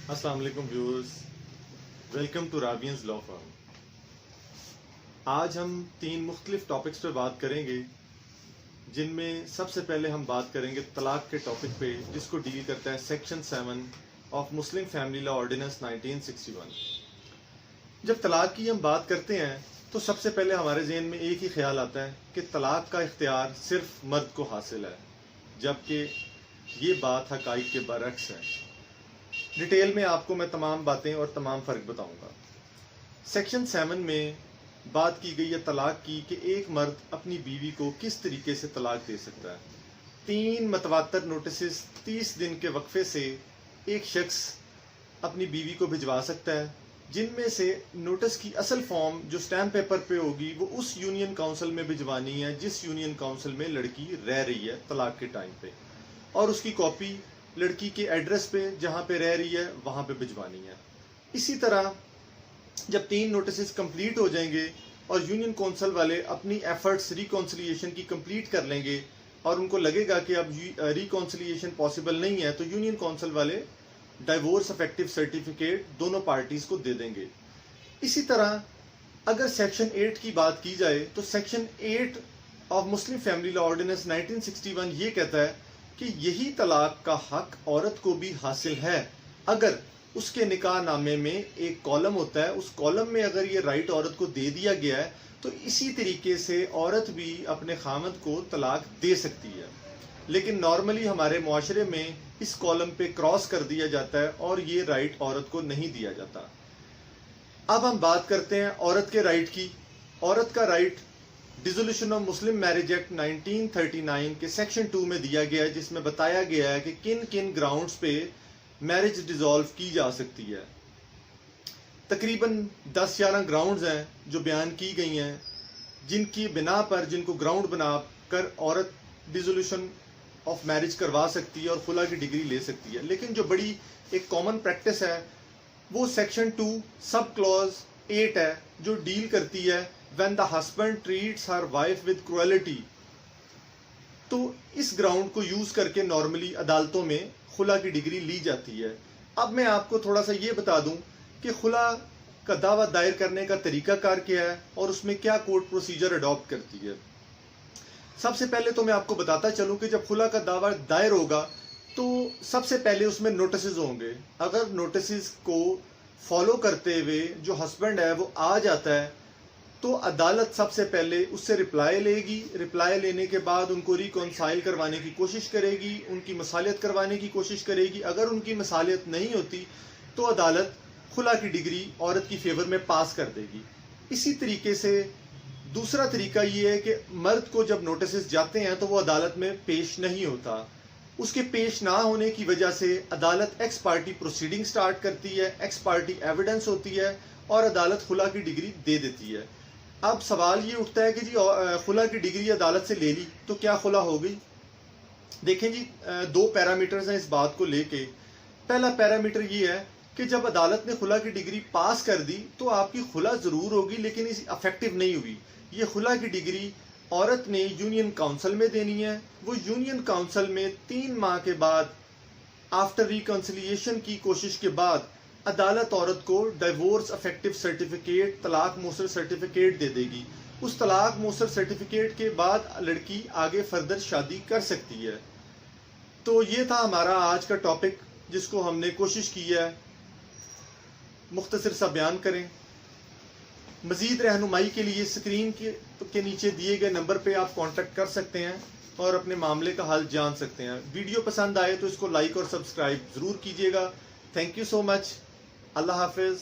अस्सलाम वालेकुम viewers, welcome to Rabians law firm. आज हम 3 मुख्तलिफ टॉपिक्स पे बात करेंगे, जिनमें सबसे पहले हम बात करेंगे तलाक के टॉपिक पे, जिसको डील करता है section 7 of Muslim family law ordinance 1961। जब तलाक की हम बात करते हैं तो सबसे पहले हमारे जहन में एक ही ख्याल आता है कि तलाक का इख्तियार सिर्फ मर्द को हासिल है, जबकि ये बात हकाइक के बरक्स है। डिटेल में आपको मैं तमाम बातें और तमाम फ़र्क बताऊंगा। सेक्शन 7 में बात की गई है तलाक की कि एक मर्द अपनी बीवी को किस तरीके से तलाक दे सकता है। 3 मतवातर नोटिस 30 दिन के वक्फे से एक शख्स अपनी बीवी को भिजवा सकता है, जिनमें से नोटिस की असल फॉर्म जो स्टैम्प पेपर पे होगी वो उस यूनियन काउंसिल में भिजवानी है जिस यूनियन काउंसिल में लड़की रह रही है तलाक के टाइम पे, और उसकी कॉपी लड़की के एड्रेस पे जहाँ पे रह रही है वहाँ पे भिजवानी है। इसी तरह जब 3 नोटिस कंप्लीट हो जाएंगे और यूनियन काउंसिल वाले अपनी एफर्ट्स रिकॉन्सिलिएशन की कंप्लीट कर लेंगे और उनको लगेगा कि अब रिकॉन्सिलिएशन पॉसिबल नहीं है, तो यूनियन काउंसिल वाले डाइवोर्स इफेक्टिव सर्टिफिकेट दोनों पार्टीज को दे देंगे। इसी तरह अगर सेक्शन 8 की बात की जाए तो section 8 of Muslim family law ordinance 1961 ये कहता है कि यही तलाक का हक औरत को भी हासिल है अगर उसके निकाह नामे में एक कॉलम होता है, उस कॉलम में अगर ये राइट औरत को दे दिया गया है तो इसी तरीके से औरत भी अपने खामद को तलाक दे सकती है। लेकिन नॉर्मली हमारे मुआशरे में इस कॉलम पे क्रॉस कर दिया जाता है और ये राइट औरत को नहीं दिया जाता। अब हम बात करते हैं औरत के राइट की। औरत का right dissolution of Muslim marriage act 1939 के सेक्शन 2 में दिया गया है, जिसमें बताया गया है कि किन किन ग्राउंड्स पे मैरिज डिसॉल्व की जा सकती है। तकरीबन 10-11 ग्राउंड्स हैं जो बयान की गई हैं, जिनकी बिना पर जिनको ग्राउंड बना कर औरत डिसोल्यूशन ऑफ मैरिज करवा सकती है और खुला की डिग्री ले सकती है। लेकिन जो बड़ी एक कॉमन प्रैक्टिस है वो सेक्शन 2 सब क्लॉज 8 है, जो डील करती है when the husband treats her wife with cruelty। तो इस ग्राउंड को यूज करके नॉर्मली अदालतों में खुला की डिग्री ली जाती है। अब मैं आपको थोड़ा सा ये बता दूं कि खुला का दावा दायर करने का तरीकाकार क्या है और उसमें क्या कोर्ट प्रोसीजर अडॉप्ट करती है। सबसे पहले तो मैं आपको बताता चलूं कि जब खुला का दावा दायर होगा तो सबसे पहले उसमें नोटिस होंगे। अगर नोटिस को फॉलो करते हुए जो हस्बैंड है वो आ जाता है तो अदालत सबसे पहले उससे रिप्लाई लेगी। रिप्लाई लेने के बाद उनको रिकॉन्साइल करवाने की कोशिश करेगी, उनकी मसालियत करवाने की कोशिश करेगी। अगर उनकी मसालियत नहीं होती तो अदालत खुला की डिग्री औरत की फेवर में पास कर देगी। इसी तरीके से दूसरा तरीका ये है कि मर्द को जब नोटिस जाते हैं तो वो अदालत में पेश नहीं होता। उसके पेश ना होने की वजह से अदालत एक्स पार्टी प्रोसीडिंग स्टार्ट करती है, एक्स पार्टी एविडेंस होती है और अदालत खुला की डिग्री दे देती है। अब सवाल ये उठता है कि जी खुला की डिग्री अदालत से ले ली तो क्या खुला हो गई। देखें जी, 2 पैरामीटर्स हैं इस बात को लेके। पहला पैरामीटर ये है कि जब अदालत ने खुला की डिग्री पास कर दी तो आपकी खुला जरूर होगी लेकिन इस अफेक्टिव नहीं हुई। ये खुला की डिग्री औरत ने यूनियन काउंसिल में देनी है। वो यूनियन काउंसिल में 3 माह के बाद आफ्टर रिकॉन्सिलिएशन की कोशिश के बाद अदालत औरत को डिवोर्स इफेक्टिव सर्टिफिकेट, तलाक मोसर सर्टिफिकेट दे देगी। उस तलाक मोसर सर्टिफिकेट के बाद लड़की आगे फर्दर शादी कर सकती है। तो ये था हमारा आज का टॉपिक, जिसको हमने कोशिश की है मुख्तसर सा बयान करें। मजीद रहनुमाई के लिए स्क्रीन के नीचे दिए गए नंबर पे आप कांटेक्ट कर सकते हैं और अपने मामले का हल जान सकते हैं। वीडियो पसंद आए तो इसको लाइक और सब्सक्राइब जरूर कीजिएगा। Thank you so much. Allah Hafiz.